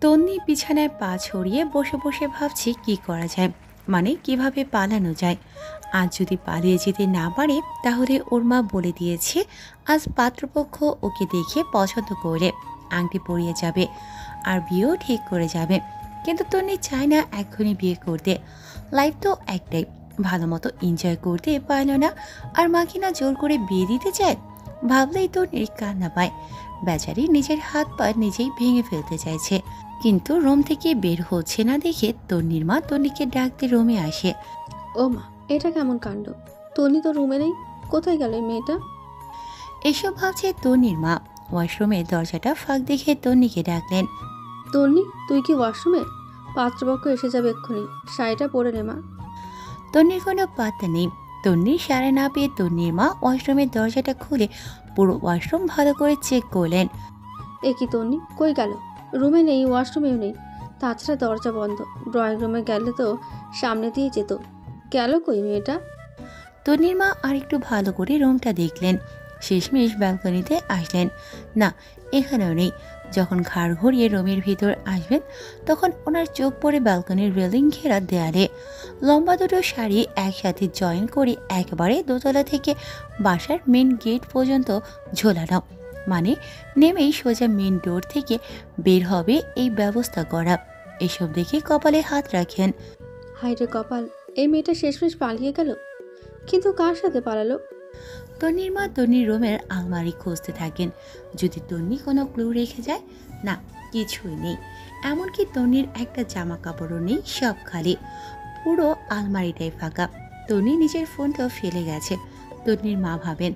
তন্নি বিছানায় পা ছড়িয়ে বসে বসে ভাবছি কি করা যায়, মানে কিভাবে পালানো যায়। আজ যদি পালিয়ে যেতে না পারে তাহলে ওর মা বলে দিয়েছে আজ পাত্রপক্ষ ওকে দেখে পছন্দ করে আংটি পরিয়ে যাবে আর বিয়েও ঠিক করে যাবে। কিন্তু তন্নি চায় না এখনই বিয়ে করতে। লাইফ তো একটাই, ভালো মতো এনজয় করতে পারল না আর মা কিনা জোর করে বিয়ে দিতে চায়। ভাবলেই তন্নির কান্না পায়। বেচারি নিজের হাত পা নিজেই ভেঙে ফেলতে চাইছে, কিন্তু রুম থেকে বের হচ্ছে না দেখে তন্নির মা তন্নিকে ডাকতে রুমে আসে। ও মা, এটা কেমন কাণ্ড! তনি তো রুমে নেই, কোথায় গেল এই মেয়েটা? এসব ভাবছে তন্নির মা। ওয়াশরুমের দরজাটা ফাঁক দেখে তন্নিকে ডাকলেন। তন্নি, তুই কি ওয়াশরুমে? পাত্রপক্ষ এসে যাবে এক্ষুনি, শাড়িটা পরে নে মা। তন্নির কোনো পাত্তা নেই। তন্নির সাড়ে না পেয়ে তন্নির মা ওয়াশরুমের দরজাটা খুলে পুরো ওয়াশরুম ভালো করে চেক করলেন। এ কি তন্নি, কই গেল? রুমে নেই, ওয়াশরুমেও নেই, তাছাড়া দরজা বন্ধ। ড্রয়িং রুমে গেলে তো সামনে দিয়ে যেত, গেল কই মেয়েটা? তন্নির মা আরেকটু ভালো করে রুমটা দেখলেন। শেষমেশ ব্যালকনিতে আসলেন। না, এখানেও নেই। যখন ঘাড় ঘুরিয়ে রুমের ভিতর আসবেন তখন ওনার চোখ পড়ে ব্যালকনির রেলিং ঘেরা দেয়ালে। লম্বা দুটো শাড়ি একসাথে জয়েন করে একেবারে দোতলা থেকে বাসার মেন গেট পর্যন্ত ঝোলানো, মানে নেমেই সোজা মেন ডোর থেকে বের হবে এই ব্যবস্থা করা। এসব দেখে কপালে হাত রাখেন। হায়রে কপাল, এই মেয়েটা শেষমেশ পালিয়ে গেল, কিন্তু কার সাথে পালালো? তন্নির মা তন্নির রুমের আলমারি খুঁজতে থাকেন, যদি তন্নি কোনো ক্লু রেখে যায়। না, কিছুই নেই। এমনকি তন্নির একটা জামা কাপড়ও নেই, সব খালি। পুরো আলমারিটাই ফাঁকা। তন্নি নিজের ফোনটাও ফেলে গেছে। তন্নির মা ভাবেন,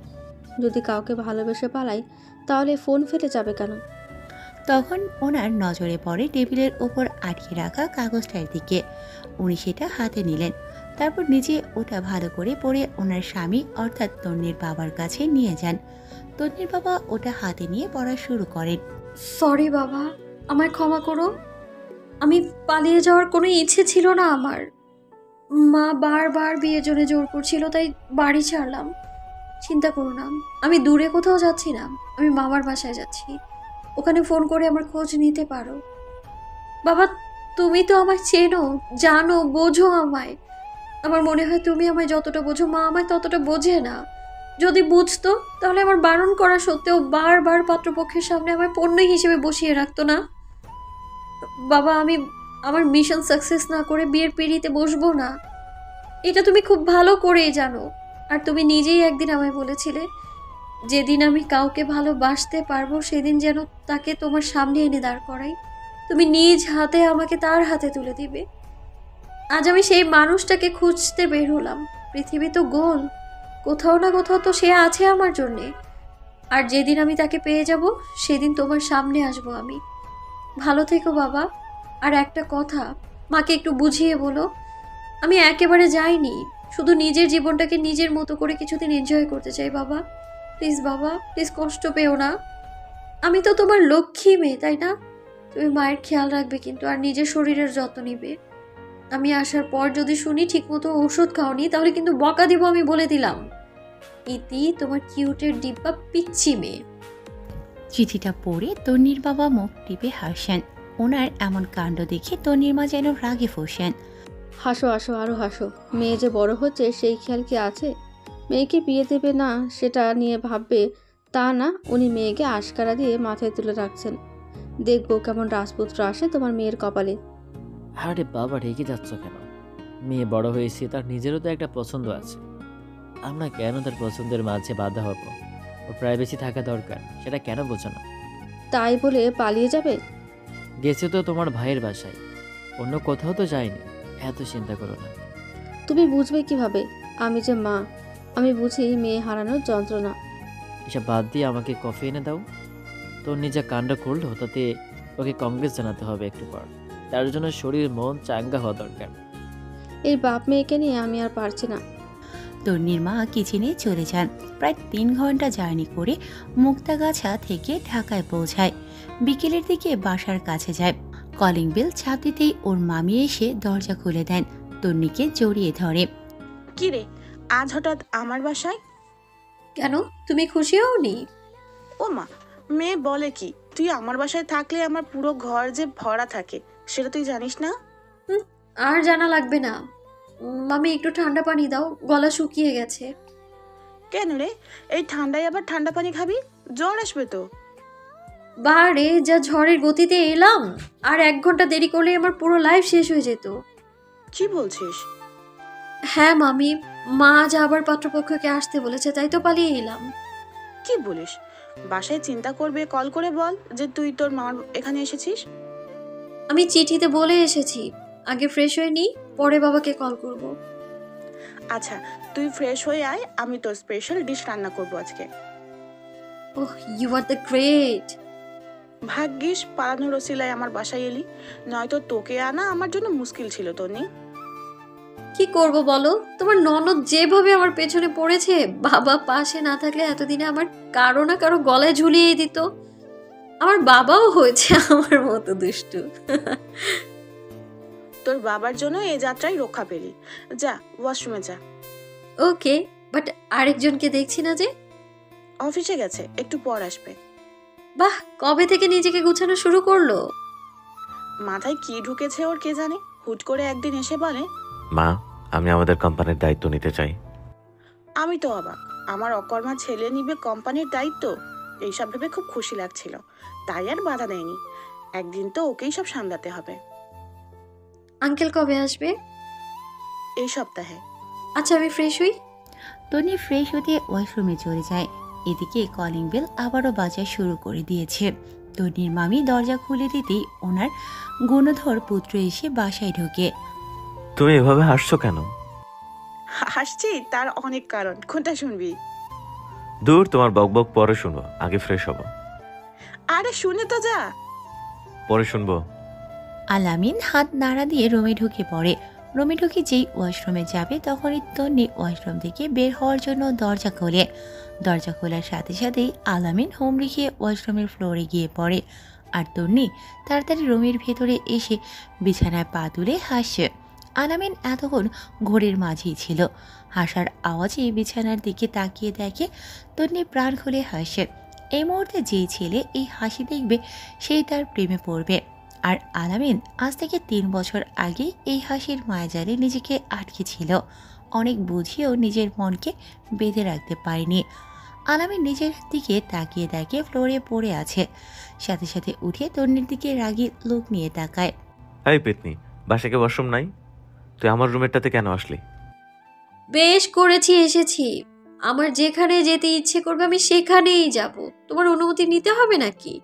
যদি কাউকে ভালোবেসে পালাই তাহলে ফোন ফেলে যাবে কেন? তখন ওনার নজরে পড়ে টেবিলের ওপর আটকে রাখা কাগজটার দিকে। উনি সেটা হাতে নিলেন, তারপর নিজে ওটা ভালো করে পড়ে ওনার স্বামী অর্থাৎ তন্নির বাবার কাছে নিয়ে যান। তন্নির বাবা ওটা হাতে নিয়ে পড়া শুরু করেন। সরি বাবা, আমায় ক্ষমা করো। আমি পালিয়ে যাওয়ার কোনো ইচ্ছে ছিল না আমার। মা বারবার বিয়ের জন্য জোর করছিল, তাই বাড়ি ছাড়লাম। চিন্তা করো না, আমি দূরে কোথাও যাচ্ছি না, আমি মামার বাসায় যাচ্ছি। ওখানে ফোন করে আমার খোঁজ নিতে পারো। বাবা, তুমি তো আমায় চেনো, জানো, বোঝো আমায়। আমার মনে হয় তুমি আমায় যতটা বোঝো মা আমায় ততটা বোঝে না। যদি বুঝতো তাহলে আমার বারণ করা সত্ত্বেও বারবার পাত্রপক্ষের সামনে আমায় পণ্য হিসেবে বসিয়ে রাখতো না। বাবা, আমি আমার মিশন সাকসেস না করে বিয়ের পিঁড়িতে বসবো না, এটা তুমি খুব ভালো করেই জানো। আর তুমি নিজেই একদিন আমায় বলেছিলে, যেদিন আমি কাউকে ভালোবাসতে পারবো সেদিন যেন তাকে তোমার সামনে এনে দাঁড় করাই। তুমি নিজ হাতে আমাকে তার হাতে তুলে দিবে। আজ আমি সেই মানুষটাকে খুঁজতে বের হলাম। পৃথিবী তো গোল, কোথাও না কোথাও তো সে আছে আমার জন্যে। আর যেদিন আমি তাকে পেয়ে যাব সেদিন তোমার সামনে আসবো আমি। ভালো থেকো বাবা। আর একটা কথা, মাকে একটু বুঝিয়ে বলো, আমি একেবারে যাইনি, শুধু নিজের জীবনটাকে নিজের মতো করে কিছুদিন এনজয় করতে চাই বাবা। প্লিজ বাবা, প্লিজ কষ্ট পেও না। আমি তো তোমার লক্ষ্মী মেয়ে, তাই না? তুমি মায়ের খেয়াল রাখবে কিন্তু, আর নিজের শরীরের যত্ন নিবে। আমি আসার পর যদি শুনি ঠিকমতো ওষুধ খাওনি তাহলে কিন্তু বকা দিব, আমি বলে দিলাম। ইতি, তোমার কিউটের ডিব্বা পিচ্ছি মেয়ে। চিঠিটা পড়ে তন্নির বাবা মুখ টিপে হাসেন। ওনার এমন কাণ্ড দেখে তন্নির মা যেন রাগে ফোসেন। হাসো হাসো, আরো হাসো। মেয়ে যে বড় হচ্ছে সেই খেয়াল কি আছে? মেয়েকে বিয়ে দেবে না সেটা নিয়ে ভাববে তা না, উনি মেয়েকে আশকারা দিয়ে মাথায় তুলে রাখছেন। দেখবো কেমন রাজপুত্র আসে তোমার মেয়ের কপালে। আরে বাবা, রেগে যাচ্ছ কেন? মেয়ে বড় হয়েছে, তার নিজেরও তো একটা পছন্দ আছে। আমরা কেন তার পছন্দের মাঝে বাধা হব? ওর প্রাইভেসি থাকা দরকার, সেটা কেন বোঝো না? তাই বলে পালিয়ে যাবে? গেছে তো তোমার ভাইয়ের বাসায়, অন্য কোথাও তো যায়নি। এত চিন্তা করো না। তুমি বুঝবে কিভাবে? আমি যে মা, আমি বুঝি মেয়ে হারানোর যন্ত্রণা। এসব বাদ দিয়ে আমাকে কফি এনে দাও। তোর নিজে কাণ্ড করলো, তাতে ওকে কংগ্রেস জানাতে হবে একটু পর। তার জন্য শরীর মন চাঙ্গা হওয়া দরকার। এই বাপ মেয়েকে নিয়ে আমি আর পারছি না। তন্নির মা কিচেনে চলে যান। প্রায় 3 ঘন্টা জার্নি করে মুক্তাগাছা থেকে ঢাকায় পৌঁছায়। বিকেলের দিকে বাসার কাছে যায়। কলিং বেল ছাপ দিতেই ওর মামি এসে দরজা খুলে দেন। তন্নিকে জড়িয়ে ধরে। কি রে, আজ হঠাৎ আমার বাসায়? কেন, তুমি খুশি হওনি? ও মা, মেয়ে বলে কি, তুই আমার বাসায় থাকলে আমার পুরো ঘর যে ভরা থাকে সেটা তুই জানিস না? আর জানা লাগবে না। মামি একটু ঠান্ডা পানি দাও, গলা শুকিয়ে গেছে। কেন রে, এই ঠান্ডায় আবার ঠান্ডা পানি খাবি? জ্বর আসবে তো। বারে যা ঝড়ের গতিতে এলাম, আর 1 ঘন্টা দেরি করলে আমার পুরো লাইফ শেষ হয়ে যেত। কি বলছিস? হ্যাঁ মামি, মা আজ আবার পাত্রপক্ষকে আসতে বলেছে, তাই তো পালিয়ে এলাম। কি বলিস? বাসায় চিন্তা করবে, কল করে বল যে তুই তোর মার এখানে এসেছিস। আমি চিঠিতে বলে এসেছি, আগে ফ্রেশ হয়ে নিই, পরে বাবাকে কল করব। আচ্ছা, তুই ফ্রেশ হয়ে আয়, আমি তোর স্পেশাল ডিশ রান্না করব আজকে। ওহ, ইউ আর দ্য গ্রেট। ভাগ্যিস পালানোর ওসিলায় আমার বাসায় এলি, নয়তো তোকে আনা আমার জন্য মুশকিল ছিল তনি। কি করব বলো, তোমার ননদ যেভাবে আমার পেছনে পড়েছে, বাবা পাশে না থাকলে এতদিনে আমার কারো না কারো গলায় ঝুলিয়ে দিত। আমার বাবাও হয়েছে আমার মতো দুষ্টু। তোর বাবার জন্য এই যাত্রায় রক্ষা পেলি। যা, ওয়াশরুমে যা। ওকে, বাট আরেকজনকে দেখছি না যে। অফিসে গেছে, একটু পর আসবে। বাহ, কবে থেকে নিজেকে গুছানো শুরু করলো? মাথায় কি ঢুকেছে ওর কে জানে, হুট করে একদিন এসে বলে, মা, আমি আমাদের কোম্পানির দায়িত্ব নিতে চাই। আমি তো অবাক, আমার অকর্মা ছেলে নিবে কোম্পানির দায়িত্ব। এইসব ভেবে খুব খুশি লাগছিল, তাই আর বাধা দেয়নি। একদিন তো ওকেই সব সামলাতে হবে। আঙ্কেল কবে আসবে? এই সপ্তাহে। আচ্ছা, আমি ফ্রেশ হই। তনি ফ্রেশ হতে ওয়াশরুমে চলে যায়। এদিকে কলিং বেল আবারও বাজা শুরু করে দিয়েছে। তনির মামি দরজা খুলে দিতেই ওনার গুণধর পুত্র এসে বাসায় ঢোকে। তুমি এভাবে হাসছো কেন? হাসছি তার অনেক কারণ, কোনটা শুনবি? দূর, তোমার বকবক পরে শুনবো, আগে ফ্রেশ হবো। আরে শুনে তো যা। পরে শুনবো। আলামিন হাত নাড়া দিয়ে রুমে ঢুকে পড়ে। রুমে ঢুকে যেই ওয়াশরুমে যাবে তখনই তন্নি ওয়াশরুম থেকে বের হওয়ার জন্য দরজা খোলে। দরজা খোলার সাথে সাথেই আলামিন হুমড়ি খেয়ে ওয়াশরুমের ফ্লোরে গিয়ে পড়ে। আর তন্নি তাড়াতাড়ি রুমের ভেতরে এসে বিছানায় পা তুলে হাসছে। আলামিন এতক্ষণ ঘোরের মাঝেই ছিল। হাসার আওয়াজে বিছানার দিকে তাকিয়ে দেখে তন্নি প্রাণ খুলে হাসে। এই মুহূর্তে যেই ছেলে এই হাসি দেখবে সেই তার প্রেমে পড়বে। আর আলামিন আজ থেকে 3 বছর আগে এই হাসির মায়াজালে নিজেকে আটকে ছিল। অনেক বুঝিয়েও নিজের মনকে বেঁধে রাখতে পারেনি। আলামিন নিজের দিকে তাকিয়ে দেখে ফ্লোরে পড়ে আছে। সাথে সাথে উঠে তন্নির দিকে রাগী লোক নিয়ে তাকায়। এই পেতনি, বাসাকে ওয়াশরুম নাই? তুই আমার রুমেরটাতে কেন আসলি? বেশ করেছি এসেছি। আমার যেখানে যেতে ইচ্ছে করবে আমি সেখানেই যাব। তোমার অনুমতি নিতে হবে নাকি?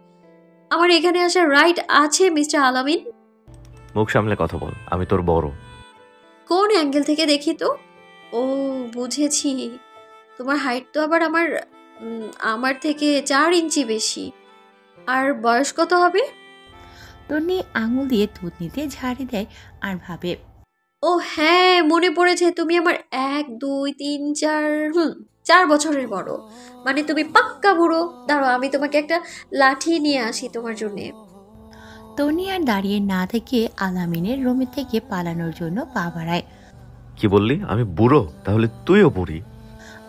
আমার এখানে আসার রাইট আছে মিস্টার আলামিন। মুখ সামলে কথা বল, আমি তোর বড়। কোন অ্যাঙ্গেল থেকে দেখি তো? ও, বুঝেছি। তোমার হাইট তো আবার আমার থেকে 4 ইঞ্চি বেশি। আর বয়স কত হবে? তন্নি আঙুল দিয়ে থুতনিতে ঝাড়ি দেয় আর ভাবে, ও হ্যাঁ, মনে পড়েছে, তুমি আমার 1 2 3 4 4 বছরের বড়। মানে তুমি পাক্কা বুড়ো। দাঁড়াও, আমি তোমাকে একটা লাঠি নিয়ে আসি তোমার জন্যে। তন্নি আর দাঁড়িয়ে না থেকে আলামিনের রুমে থেকে পালানোর জন্য পা বাড়ায়। কি বললি? আমি বুড়ো? তাহলে তুইও বুড়ি।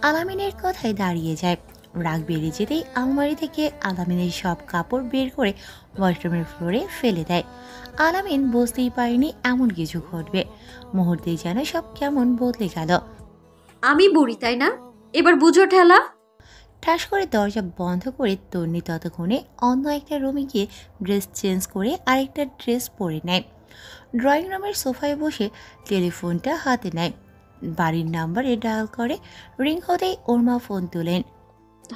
আলামিনের কথায় দাঁড়িয়ে যায়। রাগ বেড়ে যেতেই আলমারি থেকে আলামিনের সব কাপড় বের করে ওয়াশরুমের ফ্লোরে ফেলে দেয়। আলামিন বুঝতেই পারেনি এমন কিছু ঘটবে। মুহূর্তেই যেন সব কেমন বদলে গেল। আমি বুড়ি তাই না? এবার বুঝো ঠেলা। ঠাস করে দরজা বন্ধ করে তন্নি ততক্ষণে অন্য একটা রুমে গিয়ে ড্রেস চেঞ্জ করে আরেকটা ড্রেস পরে নেয়। ড্রয়িং রুমের সোফায় বসে টেলিফোনটা হাতে নেয়। বাড়ির নাম্বারে ডায়াল করে। রিং হতেই ওর মা ফোন তোলেন।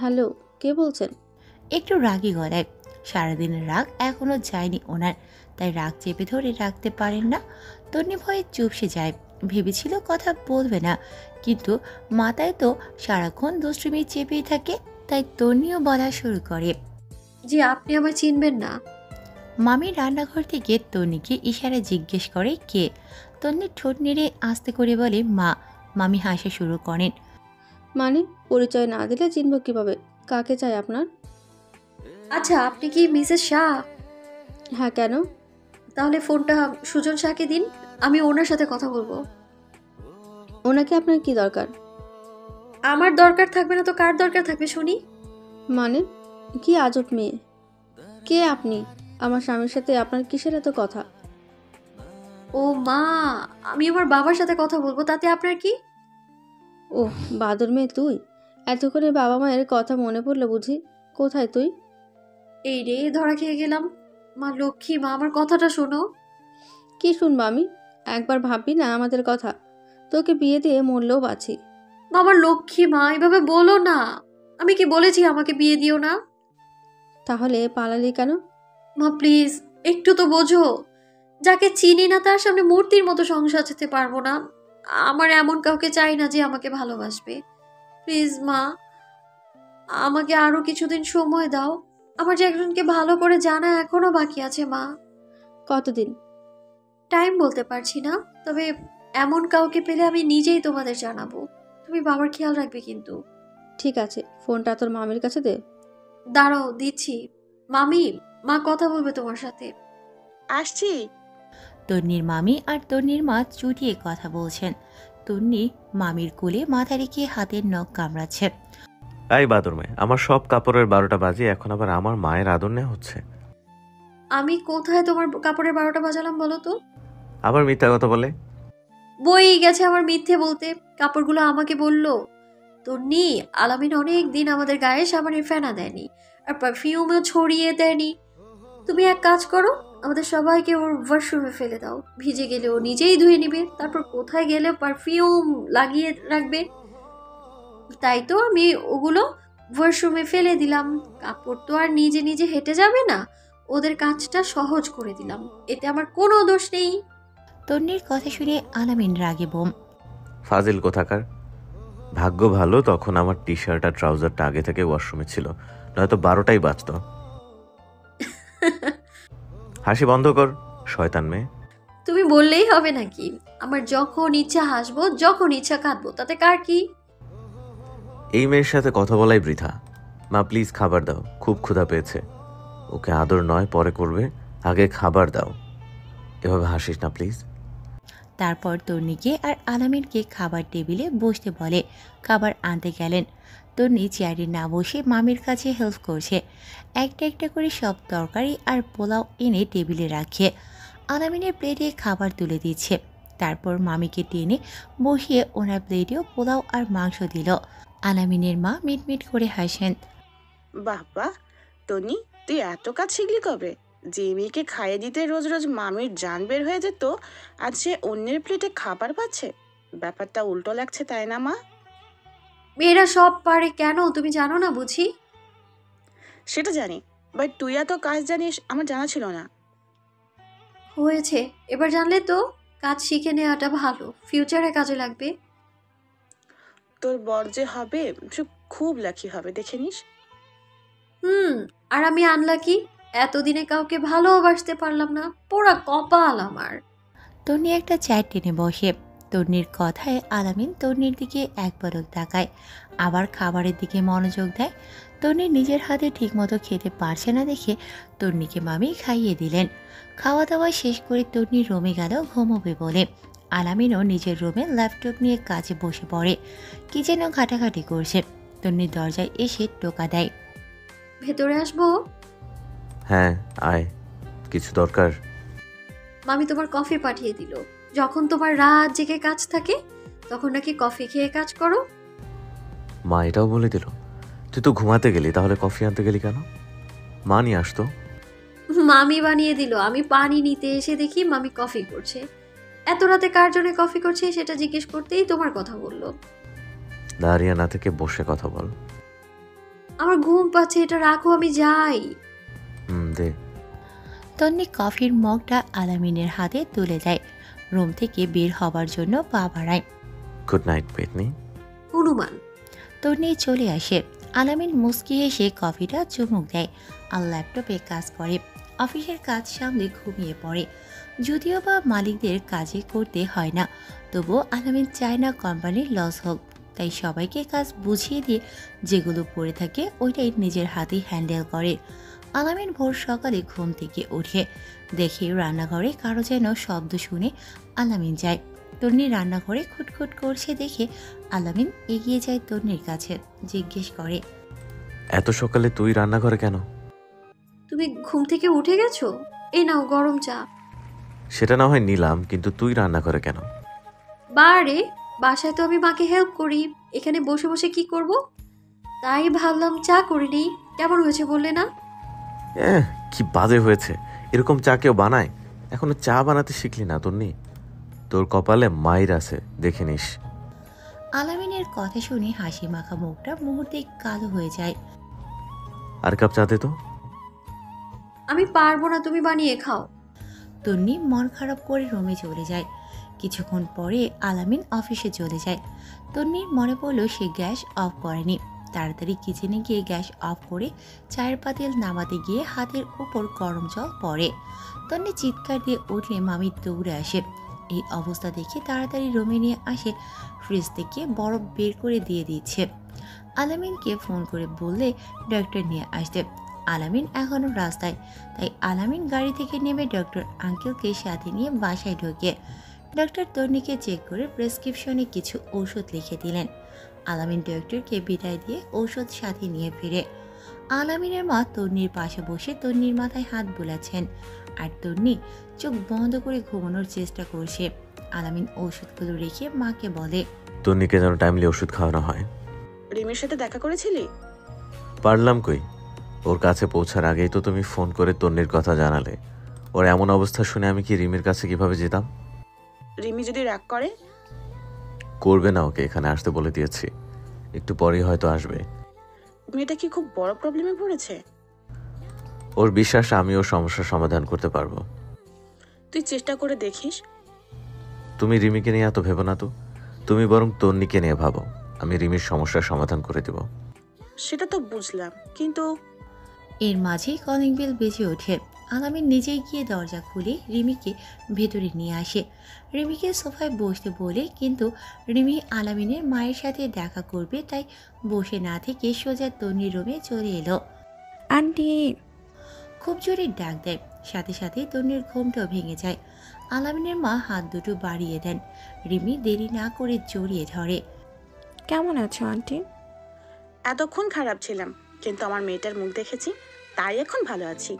হ্যালো, কে বলছেন? একটু রাগী গলায়। সারাদিনের রাগ এখনো যায়নি ওনার, তাই রাগ চেপে ধরে রাখতে পারেন না। তন্নি ভয়ে চুপসে যায়। ভেবেছিল কথা বলবে না, কিন্তু মাথায় তো সারাক্ষণ দুষ্টুমি চেপেই থাকে, তাই তন্নিও বলা শুরু করে। জি, আপনি আমায় চিনবেন না? মামি রান্নাঘর থেকে তন্নিকে ইশারা জিজ্ঞেস করে কে। তন্নি ঠোঁট নেড়ে আস্তে করে বলে মা। মামি হাসা শুরু করেন। মানে পরিচয় না দিলে চিনব কিভাবে? কাকে চাই আপনার? আচ্ছা, আপনি কি মিসেস শাহ? হ্যাঁ, কেন? তাহলে ফোনটা সুজন শাহকে দিন, আমি ওনার সাথে কথা বলবো। ওনাকে আপনার কি দরকার? আমার দরকার থাকবে না তো কার দরকার থাকবে শুনি? মানে কি আজব মেয়ে! কে আপনি? আমার স্বামীর সাথে আপনার কিসের এত কথা? ও মা, আমি আমার বাবার সাথে কথা বলবো, তাতে আপনার কি? ওহ, বাদর মেয়ে তুই! এত করে বাবা মায়ের কথা মনে পড়লো বুঝি? কোথায় তুই? এই রে, ধরা খেয়ে গেলাম। মা লক্ষ্মী, মা আমার কথাটা শোনো। কি শুনবো আমি? একবার ভাববি না আমাদের কথা? তোকে বিয়ে দিয়ে মরলেও বাঁচি। মা আমার লক্ষ্মী, মা এভাবে বলো না। আমি কি বলেছি আমাকে বিয়ে দিও না? তাহলে পালালি কেন? মা প্লিজ, একটু তো বোঝো। যাকে চিনি না তার সামনে মূর্তির মতো সংসার সাজাতে পারবো না। আমার এমন কাউকে চাই না যে আমাকে ভালোবাসবে। প্লিজ মা, আমাকে আরো কিছুদিন সময় দাও। আমার যে একজনকে ভালো করে জানা এখনো বাকি আছে মা। কতদিন? টাইম বলতে পারছি না, তবে এমন কাউকে পেলে আমি নিজেই তোমাদের জানাবো। তুমি বাবার খেয়াল রাখবে কিন্তু। ঠিক আছে, ফোনটা তোর মামির কাছে দে। দাঁড়াও, দিচ্ছি। মামি, মা কথা বলবে তোমার সাথে। আসছি। তন্নির মামি আর তন্নির মা চুটিয়ে কথা বলছেন। তন্নি মামির কোলে মাথা রেখে হাতের নখ কামড়াচ্ছে। এই বাদর মেয়ে, আমার সব কাপড়ের 12টা বাজে, এখন আবার আমার মায়ের আদর নেওয়া হচ্ছে। আমি কোথায় তোমার কাপড়ের 12টা বাজালাম বলো তো? আবার মিথ্যা কথা বলে। বই গেছে আমার মিথ্যে বলতে। কাপড়গুলো আমাকে বললো। তন্নি, আলামিন অনেক দিন আমাদের গায়ে সাবানের ফেনা দেয়নি, আর পারফিউমও ছড়িয়ে দেয়নি। তুমি এক কাজ করো, আমাদের সবাইকে ওর ওয়াশরুমে ফেলে দাও। ভিজে গেলে ও নিজেই ধুয়ে নিবে, তারপর কোথায় গেলে পারফিউম লাগিয়ে রাখবে। তাই তো আমি ওগুলো ওয়াশরুমে ফেলে দিলাম। কাপড় তো আর নিজে নিজে হেঁটে যাবে না, ওদের কাজটা সহজ করে দিলাম। এতে আমার কোনো দোষ নেই। তন্নির কথা শুনে আলামিন রাগে বোম। ফাজিল কোথাকার। ভাগ্য ভালো তখন আমার টি শার্ট আর ট্রাউজারটা আগে থেকে ওয়াশরুমে ছিল, নয়তো 12টাই বাজতো। হাসি বন্ধ কর, শয়তান মেয়ে। তুমি বললেই হবে নাকি? আমার যখন ইচ্ছা হাসবো, যখন ইচ্ছা কাঁদবো, তাতে কার কি? এই মেয়ের সাথে কথা বলাই বৃথা। মা প্লিজ খাবার দাও, খুব ক্ষুধা পেয়েছে। ওকে আদর নয় পরে করবে, আগে খাবার দাও। এভাবে হাসিস না প্লিজ। তারপর তন্নিকে আর আলামিনকে খাবার টেবিলে বসতে বলে। খাবার আনতে গেলেন। তন্নি চেয়ারে না বসে মামির কাছে হেল্প করছে। একটা একটা করে সব তরকারি আর পোলাও এনে টেবিলে রাখে। আলামিনের প্লেটে খাবার তুলে দিচ্ছে। তারপর মামিকে টেনে বসিয়ে ওনার প্লেটেও পোলাও আর মাংস দিল। আলামিনের মা মিটমিট করে হাসেন। বাহ বাহ, টনি তুই এত কাজ শিখলি কবে? যে মেয়েকে খাইয়ে দিতে রোজ রোজ মামির জান বের হয়ে যেত, আজ সে অন্যের প্লেটে খাবার পাচ্ছে। ব্যাপারটা উল্টো লাগছে তাই না মা? মেয়েরা সব পারে কেন তুমি জানো না বুঝি? সেটা জানি, বাট তুই এত কাজ জানিস আমার জানা ছিল না। হয়েছে, এবার জানলে তো। কাজ শিখে নেওয়াটা ভালো, ফিউচারে কাজে লাগবে। তোর বর যে হবে সে খুব লাকি হবে, দেখে নিস। আর আমি আনলাকি, এতদিনে কাউকে ভালোবাসতে পারলাম না, পোড়া কপাল আমার। তন্নি একটা চেয়ার টেনে বসে। তন্নির কথায় আলামিন তন্নির দিকে এক পলক তাকায়, আবার খাবারের দিকে মনোযোগ দেয়। তন্নি নিজের হাতে ঠিকমতো খেতে পারছে না দেখে তন্নিকে মামি খাইয়ে দিলেন। খাওয়া দাওয়া শেষ করে তন্নি রুমে গেল ঘুমোবে বলে। আলামিনও নিজের রুমে ল্যাপটপ নিয়ে কাজে বসে পড়ে। কি যেন ঘাটাঘাটি করছে। তন্নির দরজায় এসে টোকা দেয়। ভেতরে আসবো? হ্যাঁ আয়, কিছু দরকার? মামি তোমার কফি পাঠিয়ে দিল। যখন তোমার রাত জেগে কাজ থাকে তখন নাকি কফি খেয়ে কাজ করো। মা এটাও বলে দিল? তুই তো ঘুমাতে গেলি, তাহলে কফি আনতে গেলি কেন? মা নিয়ে আসতো। মামি বানিয়ে দিল। আমি পানি নিতে এসে দেখি মামি কফি করছে। এত রাতে কার জন্য কফি করছে সেটা জিজ্ঞেস করতেই তোমার কথা বললো। দাঁড়িয়ে না থেকে বসে কথা বল। আমার ঘুম পাচ্ছে, এটা রাখো, আমি যাই। দে। তন্নি কফির মগটা আলামিনের হাতে তুলে দেয়। রুম থেকে বের হবার জন্য পা বাড়ায়। গুড নাইট পেতনি। হনুমান। তন্নি চলে আসে। আলামিন মুস্কি হেসে কফিটা চুমুক দেয় আর ল্যাপটপে কাজ করে। অফিসের কাজ সামলে ঘুমিয়ে পড়ে। যদিও বা মালিকদের কাজে করতে হয় না, তবুও আলামিন চায় না কোম্পানির লস হোক। তাই সবাইকে কাজ বুঝিয়ে দিয়ে যেগুলো পড়ে থাকে ওইটাই নিজের হাতেই হ্যান্ডেল করে। আলামিন ভোর সকালে ঘুম থেকে উঠে দেখে রান্নাঘরে কারো যেন শব্দ শুনে আলামিন যায়। তন্নি রান্নাঘরে খুটখুট করছে দেখে আলামিন এগিয়ে যায় তন্নির কাছে, জিজ্ঞেস করে, এত সকালে তুই রান্নাঘরে কেন? তুমি তুমি ঘুম থেকে উঠে গেছো? এই নাও গরম চা। সেটা না হয় নিলাম, কিন্তু তুই রান্না করে কেন? বারে, বাসায় তো আমি মাকে হেল্প করি, এখানে বসে বসে কি করব? তাই ভাবলাম চা করে নিই। কেমন হয়েছে বললে না? কি বাজে হয়েছে! এরকম চা কেউ বানায়? এখনো চা বানাতে শিখলি না তন্নি? তোর কপালে মাইর আছে, দেখে নিস। আলামিনের কথা শুনে হাসি মাখা মুখটা মুহূর্তে কালো হয়ে যায়। আর কাপ চা দে তো। আমি পারবো না, তুমি বানিয়ে খাও। তন্নি মন খারাপ করে রুমে চলে যায়। কিছুক্ষণ পরে আলামিন অফিসে চলে যায়। তন্নির মনে পড়লো সে গ্যাস অফ করেনি। তাড়াতাড়ি কিচেনে গিয়ে গ্যাস অফ করে চায়ের পাতিল নামাতে গিয়ে হাতের উপর গরম জল পড়ে। তন্নি চিৎকার দিয়ে উঠলে মামি দৌড়ে আসে। এই অবস্থা দেখে তাড়াতাড়ি রুমে নিয়ে আসে, ফ্রিজ থেকে বরফ বের করে দিয়ে দিচ্ছে। আলামিনকে ফোন করে বললে ডক্টর নিয়ে আসতে। আলামিন এখনও রাস্তায়, তাই আলামিন গাড়ি থেকে নেমে ডক্টর আঙ্কেলকে সাথে নিয়ে বাসায় ঢোকে। ডক্টর তন্নিকে চেক করে প্রেসক্রিপশনে কিছু ঔষধ লিখে দিলেন। আলামিন ডক্টরকে বিদায় দিয়ে ঔষধ সাথে নিয়ে ফিরে। আলামিনের মা তন্নির পাশে বসে তন্নির মাথায় হাত বোলাচ্ছেন, আর তন্নি চোখ বন্ধ করে ঘুমানোর চেষ্টা করছে। আলামিন ঔষধগুলো রেখে মাকে বলে, তন্নিকে যেন টাইমলি ওষুধ খাওয়ানো হয়। রিমির সাথে দেখা করেছিলি? পারলাম কই, ওর কাছে পৌঁছার আগেই তো তুমি ফোন করে তন্নির কথা জানালে। ওর এমন অবস্থা শুনে আমি কি রিমির কাছে কিভাবে যেতাম? রিমি যদি রাগ করে? করবে না, ওকে এখানে আসতে বলে দিয়েছি, একটু পরেই হয়তো আসবে। মেয়েটা কি খুব বড় প্রবলেমে পড়েছে? ওর বিশ্বাস আমি ওর সমস্যার সমাধান করতে পারবো। তুই চেষ্টা করে দেখিস। তুমি রিমিকে নিয়ে এত ভেবো না তো, তুমি বরং তন্নিকে নিয়ে ভাবো। আমি রিমির সমস্যার সমাধান করে দেব। সেটা তো বুঝলাম, কিন্তু এর মাঝেই কলিং বেল বেজে ওঠে। আলামিন নিজেই গিয়ে দরজা খুলে রিমিকে ভেতরে নিয়ে আসে। রিমিকে সোফায় বসতে বলে, কিন্তু রিমি আলামিনের মায়ের সাথে দেখা করবে তাই বসে না থেকে সোজা তন্নির রুমে চলে এলো। আন্টি! খুব জোরে ডাক দেয়, সাথে সাথে তন্নির ঘুমটাও ভেঙে যায়। আলামিনের মা হাত দুটো বাড়িয়ে দেন। রিমি দেরি না করে জড়িয়ে ধরে। কেমন আছো আন্টি? এতক্ষণ খারাপ ছিলাম, কিন্তু আমার মেয়েটার মুখ দেখেছি, তাই এখন ভালো আছি।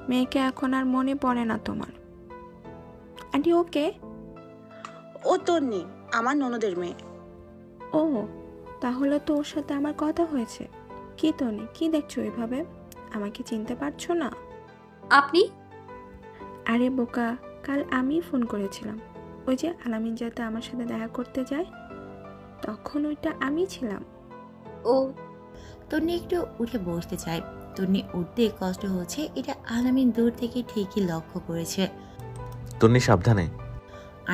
মেয়েকে এখন আর মনে পড়ে না তোমার? আন্টি ওকে? ও তন্নি, আমার ননদের মেয়ে। ও, তাহলে তো ওর সাথে আমার কথা হয়েছে। কি তনি, কি দেখছো এভাবে? আমাকে চিনতে পারছো না? আপনি? আরে বোকা, কাল আমি ফোন করেছিলাম। ওই যে আলামিন যাতে আমার সাথে দেখা করতে যায়, তখন ওইটা আমি ছিলাম। ও। তন্নি একটু উঠে বসতে চায়। তন্নি উঠতে কষ্ট হচ্ছে, এটা আলামিন দূর থেকে ঠিকই লক্ষ্য করেছে। তন্নি সাবধানে।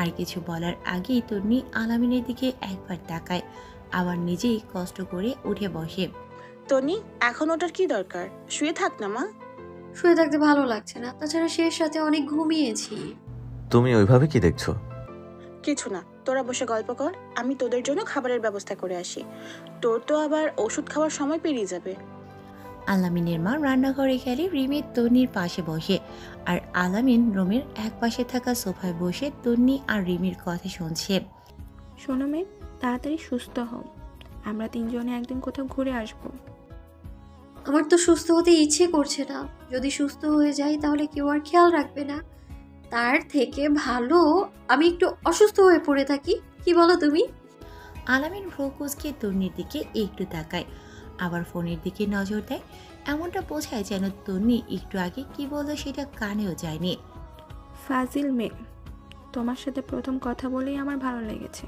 আর কিছু বলার আগেই তন্নি আলামিনের দিকে একবার তাকায়, আবার নিজেই কষ্ট করে উঠে বসে। তন্নি, এখন ওটার কি দরকার? শুয়ে থাক না মা। শুয়ে থাকতে ভালো লাগছে না, তাছাড়া শেষ সাথে অনেক ঘুমিয়েছি। তুমি ওইভাবে কি দেখছো? কিছু না, তোরা বসে গল্প কর, আমি তোদের জন্য খাবারের ব্যবস্থা করে আসি। তোর তো আবার ওষুধ খাওয়ার সময় পেরিয়ে যাবে। আলামিনের মা রান্নাঘরে গেলে রিমি তন্নির পাশে বসে, আর আলামিন রুমের এক পাশে থাকা সোফায় বসে তন্নি আর রিমির কথা শুনছে। শোনো মেয়ে, তাড়াতাড়ি সুস্থ হও। আমরা তিনজনে একদিন কোথাও ঘুরে আসবো। আমার তো সুস্থ হতে ইচ্ছে করছে না। যদি সুস্থ হয়ে যাই তাহলে কেউ আর খেয়াল রাখবে না। তার থেকে ভালো আমি একটু অসুস্থ হয়ে পড়ে থাকি। কি বলো তুমি? আলামিন ভ্রুকুচকে তন্নির দিকে একটু তাকায়, আবার ফোনের দিকে নজর দেয়। এমনটা বোঝায় যেন তন্নি একটু আগে কি বললো সেটা কানেও যায়নি। ফাজিল মেয়ে, তোমার সাথে প্রথম কথা বলেই আমার ভালো লেগেছে।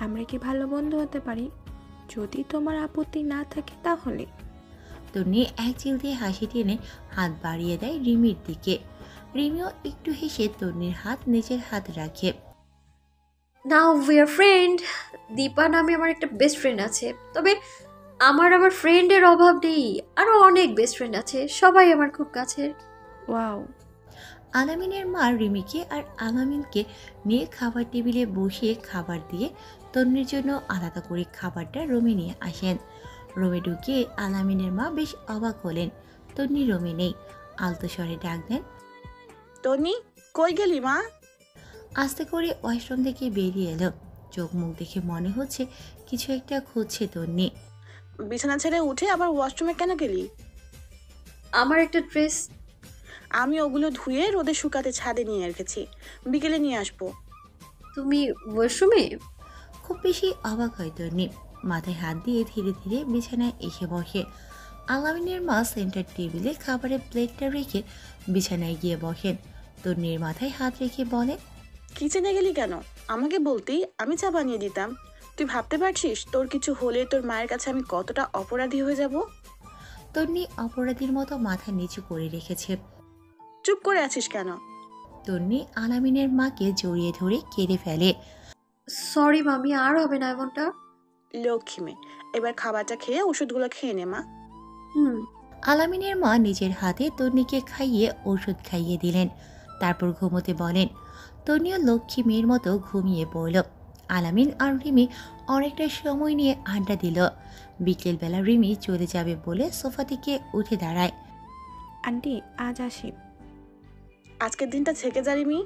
আমরা কি ভালো বন্ধু হতে পারি? যদি তোমার আপত্তি না থাকে তাহলে। তন্নি এক চিল দিয়ে হাসি টেনে হাত বাড়িয়ে দেয় রিমির দিকে। রিমিও একটু হেসে তন্নির হাত নিজের হাত রাখে। Now we are friend. Deepa নামে আমার একটা বেস্ট ফ্রেন্ড আছে, তবে আমার ফ্রেন্ডের অভাব নেই। আরো অনেক বেস্ট ফ্রেন্ড আছে, সবাই আমার খুব কাছের। ওয়াও! আলামিনের মা রিমিকে আর আলামিনকে নিয়ে খাবার টেবিলে বসিয়ে খাবার দিয়ে তন্নির জন্য আলাদা করে খাবারটা রুমে নিয়ে আসেন। রুমে ঢুকিয়ে আলামিনের মা বেশ অবাক হলেন, তন্নি রুমে নেই। আলতো স্বরে ডাক দেন, তন্নি, কই গেলি মা? আস্তে করে ওয়াশরুম থেকে বেরিয়ে এলো। চোখ মুখ দেখে মনে হচ্ছে কিছু একটা খুঁজছে তন্নি। বিছানা ছেড়ে উঠে আবার ওয়াশরুমে কেন গেলি? আমার একটা ড্রেস। আমি ওগুলো ধুয়ে রোদে শুকাতে ছাদে নিয়ে রেখেছি, বিকেলে নিয়ে আসবো। তুমি ওয়াশরুমে? খুব বেশি অবাক হয় তন্নি। মাথায় হাত দিয়ে ধীরে ধীরে বিছানায় এসে বসে। আলামিনের মা সেন্টার টেবিলে খাবারের প্লেটটা রেখে বিছানায় গিয়ে বসেন। তন্নির মাথায় হাত রেখে বলে, কিচেনে গেলি কেন? আমাকে বলতেই আমি চা বানিয়ে দিতাম। তুই ভাবতে পারছিস তোর কিছু হলে তোর মায়ের কাছে আমি কতটা অপরাধী হয়ে যাব? তন্নি অপরাধীর মতো মাথা নিচু করে রেখেছে। চুপ করে আছিস কেন? তন্নি আলামিনের মাকে জড়িয়ে ধরে কেঁদে ফেলে। সরি মামি, আর হবে না এমনটা। লক্ষ্মী মেয়ে, এবার খাবারটা খেয়ে ওষুধগুলো খেয়ে নে মা। হুম। আলামিনের মা নিজের হাতে তন্নিকে খাইয়ে ওষুধ খাইয়ে দিলেন। তারপর ঘুমোতে বলেন। তন্নিও লক্ষ্মী মেয়ের মতো ঘুমিয়ে পড়ল। আলামিন আর রিমি অনেকটা সময় নিয়ে আড্ডা দিল। বিকেলবেলা রিমি চলে যাবে বলে সোফা থেকে উঠে দাঁড়ায়। আন্টি আজ আসি। আজকের দিনটা থেকে যা রিমি।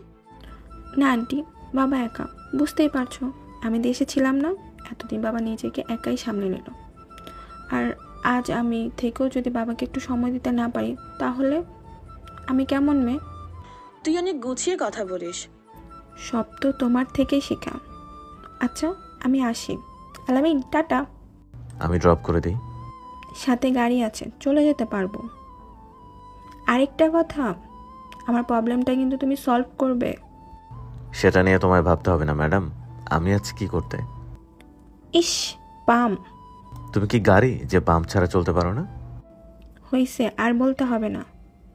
না আন্টি, বাবা একা, বুঝতেই পারছো, আমি দেশে ছিলাম না, এতদিন বাবা নিজেকে একাই সামলে নিল। আর আজ আমি থেকেও যদি বাবাকে একটু সময় দিতে না পারি তাহলে আমি কেমন মেয়ে? তুই অনেক গুছিয়ে কথা বলিস। সব তো তোমার থেকেই শেখা। আচ্ছা আমি আসি। আলামিন টাটা। আমি ড্রপ করে দিই। সাথে গাড়ি আছে, চলে যেতে পারবো। আরেকটা কথা, আমার প্রবলেমটা কিন্তু তুমি সলভ করবে। সেটা নিয়ে তোমায় ভাবতে হবে না ম্যাডাম। আমি আছি কি করতে? ইস পাম। তুমি কি গাড়ি যে পাম্প ছাড়া চলতে পারো না? হয়েছে, আর বলতে হবে না,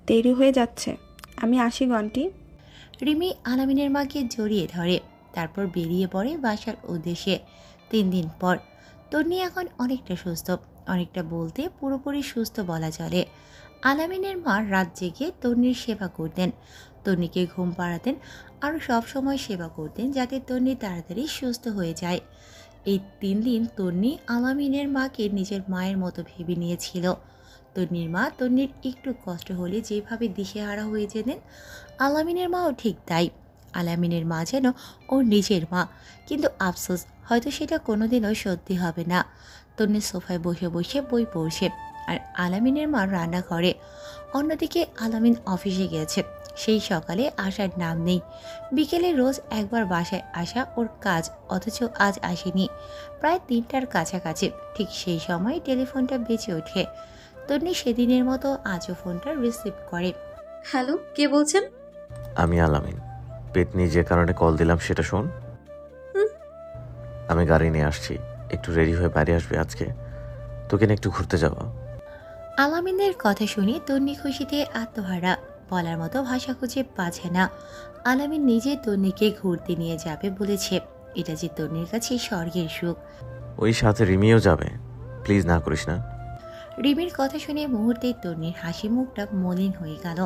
দেরি হয়ে যাচ্ছে, আমি আসি গন্টি। রিমি আলামিনের মাকে জড়িয়ে ধরে। তারপর বেরিয়ে পড়ে বাসার উদ্দেশ্যে। 3 দিন পর তন্নি এখন অনেকটা সুস্থ, অনেকটা বলতে পুরোপুরি সুস্থ বলা চলে। আলামিনের মা রাত জেগে তন্নির সেবা করতেন, তন্নিকে ঘুম পাড়াতেন, আর সব সময় সেবা করতেন যাতে তন্নি তাড়াতাড়ি সুস্থ হয়ে যায়। এই 3 দিন তন্নি আলামিনের মাকে নিজের মায়ের মতো ভেবে নিয়েছিল। তন্নির মা তন্নির একটু কষ্ট হলে যেভাবে দিশেহারা হয়ে যেতেন, আলামিনের মাও ঠিক তাই। আলামিনের মা যেন ওর নিজের মা, কিন্তু আফসোস হয়তো সেটা কোনোদিনও সত্যি হবে না। তন্নি সোফায় বসে বসে বই পড়ছে, আর আলামিনের মা রান্না করে। অন্যদিকে আলামিন অফিসে গেছে, সেই সকালে আসার নাম নেই। বিকেলে রোজ একবার বাসায় আসা ওর কাজ, অথচ আজ আসেনি। প্রায় 3টার কাছাকাছি ঠিক সেই সময় টেলিফোনটা বেজে ওঠে। তন্নি সেদিনের মতো আজও ফোনটা রিসিভ করে। হ্যালো, কে বলছেন? আমি আলামিন। পেতনি যে কারণে কল দিলাম সেটা শোন। হুম। আমি গাড়ি নিয়ে আসছি, একটু রেডি হয়ে বাড়ি আসবে আজকে। তোকে নিয়ে একটু ঘুরতে যাবো। আলামিনের কথা শুনে তন্নি খুশিতে আত্মহারা, বলার মতো ভাষা খুঁজে পাচ্ছে না। আলামিন নিজে তন্নিকে ঘুরতে নিয়ে যাবে বলেছে, এটা যে তন্নির কাছে স্বর্গের সুখ। ওই সাথে রিমিও যাবে, প্লিজ না করিস না। রিমির কথা শুনে মুহূর্তেই তন্নির হাসি মুখটা মলিন হয়ে গেল,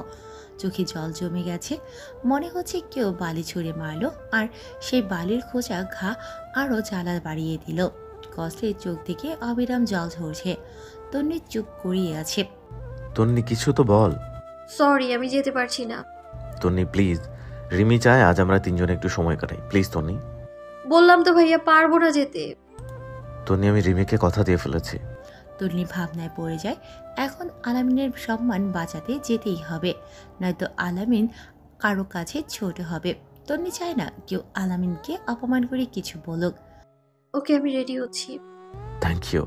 চোখে জল জমে গেছে। মনে হচ্ছে কেউ বালি ছুঁড়ে মারলো, আর সেই বালির খোঁজা ঘা আরও জ্বালা বাড়িয়ে দিল। কষ্টে চোখ থেকে অবিরাম জল ঝরছে। তন্নি চুপ করিয়ে আছে। তন্নি কিছু তো বল। সরি, আমি যেতে পারছি না। তন্নি প্লিজ, রিমি চায় আজ আমরা 3 জনে একটু সময় কাটাই, প্লিজ তন্নি। বললাম তো ভাইয়া, পারবো না যেতে। তন্নি আমি রিমিকে কথা দিয়ে ফেলেছি। তন্নি ভাবনায় পড়ে যায়, এখন আলামিনের সম্মান বাঁচাতে যেতেই হবে, নয়তো আলামিন কারো কাছে ছোট হবে। তন্নি চায় না কেউ আলামিনকে অপমান করে কিছু বলুক। ওকে, আমি রেডি হচ্ছি। Thank you.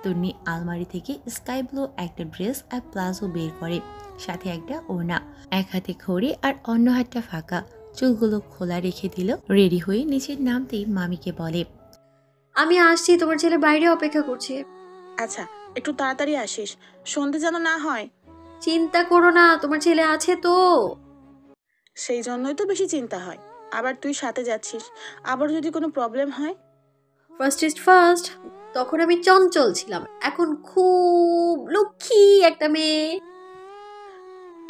তন্নি আলমারি থেকে স্কাই ব্লু একটা ড্রেস আর প্লাজো বের করে, সাথে একটা ওড়না। এক হাতে ঘড়ি আর অন্য হাতটা ফাঁকা, চুলগুলো খোলা রেখে দিল। রেডি হয়ে নিচের নামতেই মামিকে বলে, আমি আসছি, তোমার ছেলে বাইরে অপেক্ষা করছে। আচ্ছা, একটু তাড়াতাড়ি আসিস, সন্ধে যেন না হয়। চিন্তা করো না, তোমার ছেলে আছে তো। সেই জন্যই তো বেশি চিন্তা হয়। আবার তুই সাথে যাচ্ছিস, আবার যদি কোনো প্রবলেম হয়। First is first. তখন আমি চঞ্চল ছিলাম, এখন খুব লক্ষ্মী একটা মেয়ে।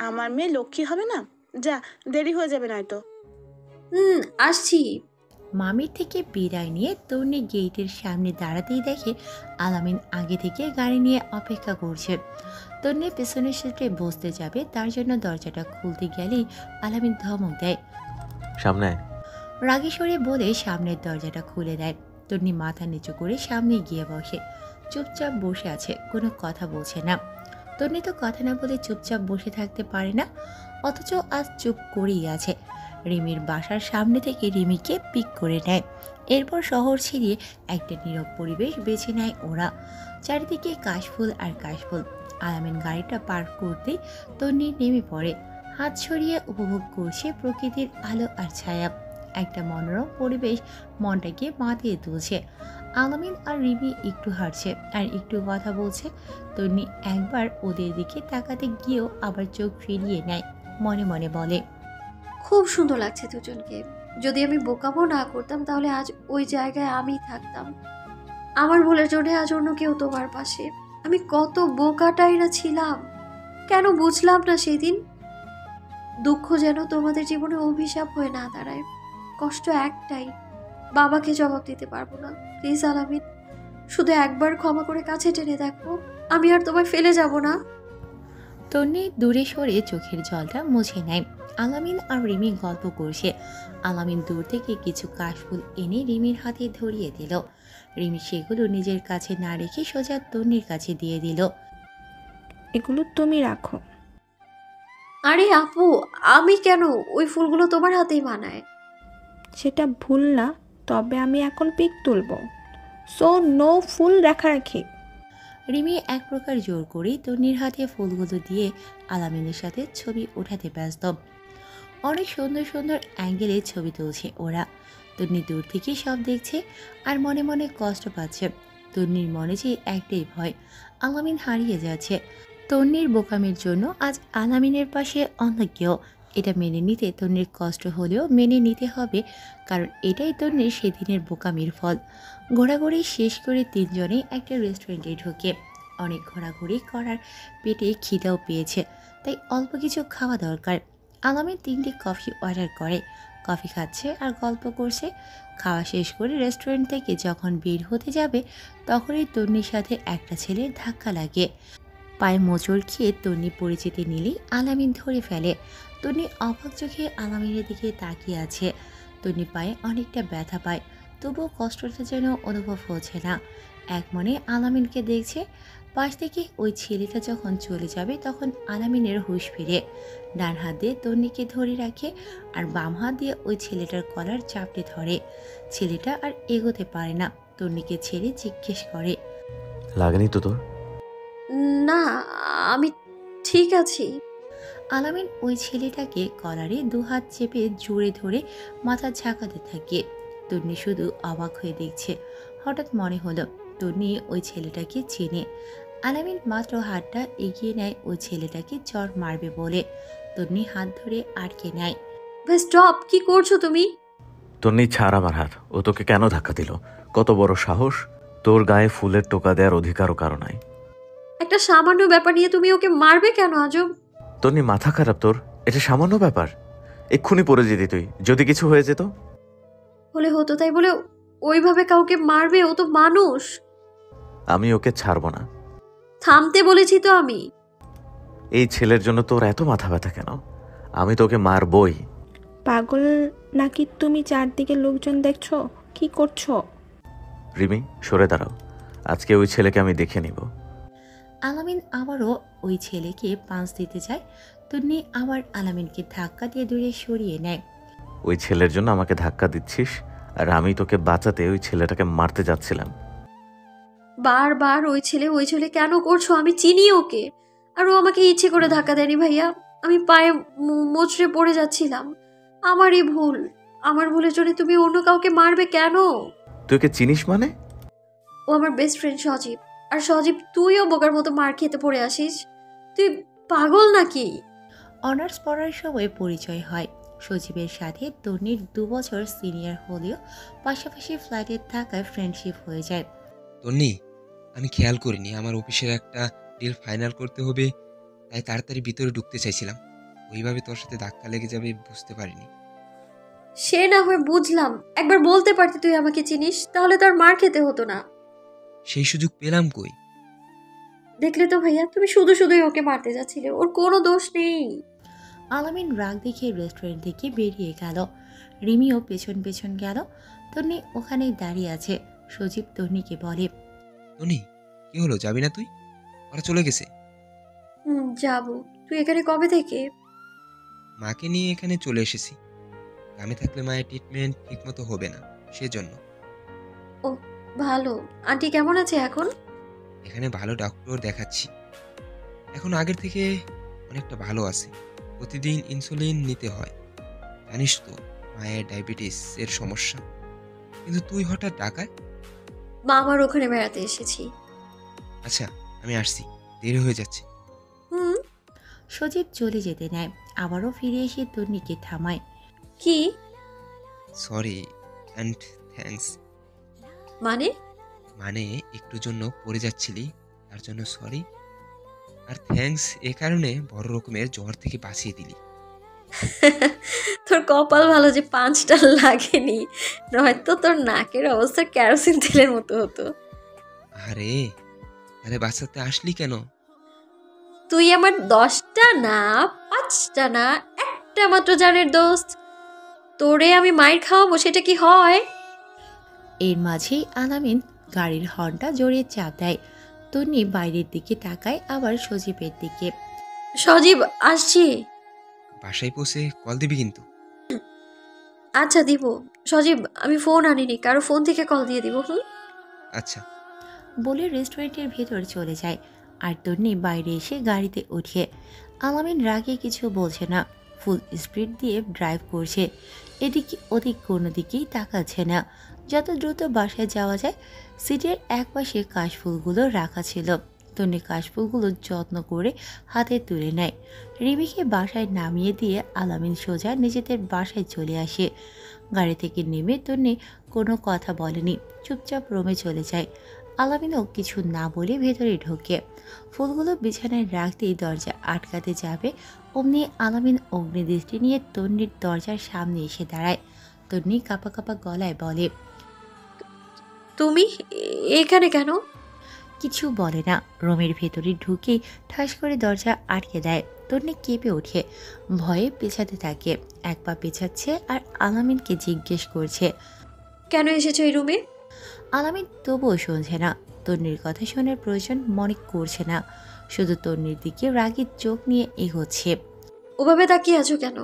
আমার মেয়ে লক্ষ্মী হবে না? যা, দেরি হয়ে যাবে নয়তো। আসছি। মামির থেকে বিদায় নিয়ে তন্নি গেটের সামনে দাঁড়াতেই দেখে আলামিন আগে থেকে গাড়ি নিয়ে অপেক্ষা করছে। তন্নি পেছনের সিটে বসতে যাবে, তার জন্য দরজাটা খুলতে গেলেই আলামিন ধমক দেয়। সামনে আয়। রাগী স্বরে বলে সামনের দরজাটা খুলে দেয়। তন্নি মাথা নিচু করে সামনে গিয়ে বসে, চুপচাপ বসে আছে, কোনো কথা বলছে না। তন্নি তো কথা না বলে চুপচাপ বসে থাকতে পারে না, অথচ আজ চুপ করেই আছে। রিমির বাসার সামনে থেকে রিমিকে পিক করে নেয়। এরপর শহর ছিঁড়িয়ে একটা নীরব পরিবেশ বেছে নেয় ওরা। চারিদিকে কাশফুল আর কাশফুল। আলামিন গাড়িটা পার্ক করতেই তন্নি নেমে পড়ে। হাত ছড়িয়ে উপভোগ করছে প্রকৃতির আলো আর ছায়া। একটা মনোরম পরিবেশ মনটাকে মাতিয়ে তুলছে। আলামিন আর রিমি একটু হাঁটছে আর একটু কথা বলছে। তন্নি একবার ওদের দিকে তাকাতে গিয়েও আবার চোখ ফিরিয়ে নেয়, মনে মনে বলে, খুব সুন্দর লাগছে দুজনকে। যদি আমি বোকামো না করতাম তাহলে আজ ওই জায়গায় আমি থাকতাম। আমার ভুলের জন্য আজ অন্য কেউ তোমার পাশে। আমি কত বোকাটাই না ছিলাম, কেন বুঝলাম না সেদিন। দুঃখ যেন তোমাদের জীবনে অভিশাপ হয়ে না দাঁড়ায়। কষ্ট একটাই, বাবাকে জবাব দিতে পারবো না। প্লিজ আলামিন, শুধু একবার ক্ষমা করে কাছে টেনে দেখো, আমি আর তোমায় ফেলে যাব না। তন্নি দূরে সরে চোখের জলটা মুছে নেয়। আলামিন আর রিমি গল্প করছে। আলামিন দূর থেকে কিছু কাশফুল এনে রিমির হাতে ধরিয়ে দিল। রিমি সেগুলো নিজের কাছে না রেখে সোজা তন্নির কাছে দিয়ে দিল। এগুলো তুমি রাখো। আরে আপু, আমি কেন? ওই ফুলগুলো তোমার হাতেই মানায়। সেটা ভুল না, তবে আমি এখন পিক তুলব, সো নো ফুল রাখারাখি। রিমি এক প্রকার জোর করেই তন্নির হাতে ফুলগুলো দিয়ে আলামিনের সাথে ছবি ওঠাতে ব্যস্ত। অনেক সুন্দর সুন্দর অ্যাঙ্গেলে ছবি তুলছে ওরা। তন্নি দূর থেকে সব দেখছে আর মনে মনে কষ্ট পাচ্ছে। তন্নির মনে যে একটাই ভয়, আলামিন হারিয়ে যাচ্ছে। তন্নির বোকামির জন্য আজ আলামিনের পাশে অন্য কেউ। এটা মেনে নিতে তন্নির কষ্ট হলেও মেনে নিতে হবে, কারণ এটাই তন্নির সেদিনের বোকামির ফল। ঘোরাঘুরি শেষ করে তিনজনেই একটা রেস্টুরেন্টে ঢুকে। অনেক ঘোরাঘুরি করার পেটে খিদেও পেয়েছে, তাই অল্প কিছু খাওয়া দরকার। আলামিন 3টে কফি অর্ডার করে। কফি খাচ্ছে আর গল্প করছে। খাওয়া শেষ করে রেস্টুরেন্ট থেকে যখন বের হতে যাবে তখনই তন্নির সাথে একটা ছেলের ধাক্কা লাগে। পায়ে মোচড় খেয়ে তন্নি পড়ে যেতে নিলেই আলামিন ধরে ফেলে। তন্নি অবাক চোখে আলামিনের দিকে তাকিয়ে আছে। তন্নি পায়ে অনেকটা ব্যথা পায়, তবুও কষ্টটা যেন অনুভব হচ্ছে না। এক মনে আলামিনকে দেখছে। পাশ থেকে ওই ছেলেটা যখন চলে যাবে তখন আলামিনের হুঁশ ফিরে। ডান হাত দিয়ে তন্নিকে ধরে রাখে আর বাম হাত দিয়ে ওই ছেলেটার কলার চাপড়ে ধরে। ছেলেটা আর এগোতে পারে না। তন্নিকে ছেড়ে জিজ্ঞেস করে, লাগেনি তো তোর? না, আমি ঠিক আছি। আলামিন ওই ছেলেটাকে কলারে দুহাত চেপে জোরে ধরে মাথা ঝাঁকাতে থাকে। তন্নি শুধু অবাক হয়ে দেখছে। হঠাৎ মনে হলো তন্নি ওই ছেলেটাকে চেনে। আলামিন মাত্র হাতটা এগিয়ে নেয় ওই ছেলেটাকে চড় মারবে বলে। তন্নি হাত ধরে আটকে নেয়। ভাই স্টপ, কি করছো তুমি? তন্নি, ছাড় আমার হাত। ও তোকে কেন ধাক্কা দিল? কত বড় সাহস! তোর গায়ে ফুলের টোকা দেওয়ার অধিকারও কারো নাই। একটা সামান্য ব্যাপার নিয়ে তুমি ওকে মারবে কেন আজব? তন্নি, মাথা খারাপ তোর? এটা সামান্য ব্যাপার? এক্ষুনি পড়ে যেতি তুই যদি কিছু হয়ে যেত। হলে হতো, তাই বলে ওইভাবে কাউকে মারবে? ও তো মানুষ। আমি ওকে ছাড়বো না। থামতে বলেছি তো আমি। এই ছেলের জন্য তোর এত মাথা ব্যথা কেন? আমি তোকে মারবই। পাগল নাকি তুমি? চারদিকে লোকজন দেখছো, কি করছো? রিমি, সরে দাঁড়াও। আজকে ওই ছেলেকে আমি দেখে নিব। আলামিন আবারও ওই ছেলেকে পাঁচ দিতে যায়। তন্নি আবার আলামিনকে ধাক্কা দিয়ে দূরে সরিয়ে নেয়। ওই ছেলের জন্য আমাকে ধাক্কা দিচ্ছিস, আর আমি তোকে বাঁচাতে ওই ছেলেটাকে মারতে যাচ্ছিলাম। বারবার ওই ছেলে কেন করছো? আমি চিনি ওকে। আর ও আমাকে ইচ্ছে করে ধাক্কা দেয়নি ভাইয়া। আমি পায়ে মোচড়ে পড়ে যাচ্ছিলাম। আমারই ভুল। আমার ভুলের জন্য তুমি অন্য কাউকে মারবে কেন? তুই ওকে চিনিস মানে? ও আমার বেস্ট ফ্রেন্ড সজীব। আর সজীব, তুইও বোকার মতো মার খেতে পড়ে আসিস। তুই পাগল নাকি? অনার্স পড়ার সময় পরিচয় হয় সজীবের সাথে। তন্নির 2 বছর সিনিয়র হলেও পাশাপাশি ফ্ল্যাটে থাকায় ফ্রেন্ডশিপ হয়ে যায়। তন্নি, আমি খেয়াল করিনি আমার অফিসের একটা ডিল ফাইনাল করতে হবে, তাই তাড়াতাড়ি ভিতরে ঢুকতে চাইছিলাম। ওইভাবে তোর সাথে ধাক্কা লেগে যাবে বুঝতে পারিনি। সে না হয় বুঝলাম, একবার বলতে পারতি তুই আমাকে চিনিস, তাহলে তো আর মার খেতে হতো না। সেই সুযোগ পেলাম কই? দেখলে তো ভাইয়া, তুমি শুধু শুধুই ওকে মারতে যাচ্ছিলে, ওর কোনো দোষ নেই। আলামিন রাগ দেখিয়ে রেস্টুরেন্ট থেকে বেরিয়ে গেল। রিমিও পেছন পেছন গেল। তন্নি ওখানেই দাঁড়িয়ে আছে। সজীব তন্নিকে বলে, তন্নি, কি হলো, যাবি না তুই? ওরা চলে গেছে। যাব। তুই এখানে কবে থেকে? মাকে নিয়ে এখানে চলে এসেছি। আমি থাকলে মায়ের ট্রিটমেন্ট ঠিকমতো হবে না, সেজন্য। ও, ভালো। আন্টি কেমন আছে এখন? এখানে ভালো ডক্টর দেখাচ্ছি, এখন আগের থেকে অনেকটা ভালো আছে। প্রতিদিন ইনসুলিন নিতে হয়, জানিস তো মায়ের ডায়াবেটিস এর সমস্যা। কিন্তু তুই হঠাৎ ঢাকায়? মামার ওখানে বেড়াতে এসেছি। আচ্ছা, আমি আসছি, দেরি হয়ে যাচ্ছে। হুম। সজীব চলে যেতে নেয়, আবারও ফিরে এসে তন্নিকে থামায়। কি? Sorry and thanks. মানে? মানে একটুর জন্য পড়ে যাচ্ছিলি, তার জন্য সরি। আর থ্যাঙ্কস এ কারণে বড় রকমের জ্বর থেকে বাঁচিয়ে দিলি। তোর কপাল ভালো যে পাঁচটা লাগেনি, নয়তো তোর নাকের অবস্থা কেরোসিন তেলের মতো হতো। আরে, তাহলে বাঁচাতে আসলি কেন? তুই আমার 10টা না, 5টা না, একটা মাত্র জানের দোস্ত। তোরে আমি মাইর খাওয়াবো, সেটা কি হয়? এর মাঝেই আলামিন গাড়ির হর্নটা জোরে চাপ দেয়। তন্নি বাইরের দিকে তাকায়, আবার সজীবের দিকে। সজীব, আসছি। বাসায় পৌঁছে কল দিবি কিন্তু। আচ্ছা দিব। সজীব, আমি ফোন আনিনি, কারো ফোন থেকে কল দিয়ে দিব। আচ্ছা। বলে রেস্টুরেন্টের ভেতর চলে যায়। আর তন্নি বাইরে এসে গাড়িতে উঠে। আলামিন রাগে কিছু বলছে না, ফুল স্পিড দিয়ে ড্রাইভ করছে। এদিকে ওদিক কোনো দিকেই তাকাচ্ছে না। যত দ্রুত বাসায় যাওয়া যায়। সিটের একপাশে কাশফুলগুলো রাখা ছিল। তন্নি কাশফুলগুলো যত্ন করে হাতে তুলে নেয়। রিমিকে বাসায় নামিয়ে দিয়ে আলামিন সোজা নিজেদের বাসায় চলে আসে। গাড়ি থেকে নেমে তন্নি কোনো কথা বলেনি, চুপচাপ রুমে চলে যায়। আলামিনও কিছু না বলে ভেতরে ঢোকে। ফুলগুলো বিছানায় রাখতেই দরজা আটকাতে যাবে, অমনি আলামিন অগ্নিদৃষ্টি নিয়ে তন্নির দরজার সামনে এসে দাঁড়ায়। তন্নি কাঁপা কাঁপা গলায় বলে, তুমি এখানে কেন? কিছু বলে না। রুমের ভেতরে ঢুকেই ঠাস করে দরজা আটকে দেয়। তন্নি কেঁপে ওঠে, ভয়ে পেছাতে থাকে। এক পা পেছাচ্ছে আর আলামিনকে জিজ্ঞেস করছে, কেন এসেছো এই রুমে? আলামিন তবুও শুনছে না। তন্নির কথা শোনার প্রয়োজন মনে করছে না, শুধু তন্নির দিকে রাগী চোখ নিয়ে এগোচ্ছে। ওভাবে তাকিয়ে আছো কেন?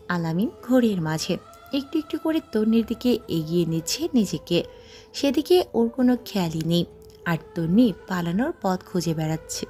আলামিন ঘড়ির মাঝে একটু একটু করে তন্নির দিকে এগিয়ে নিচ্ছে নিজেকে। সেদিকে ওর কোনো খেয়ালই নেই। আর তন্নি পালানোর পথ খুঁজে বেড়াচ্ছে।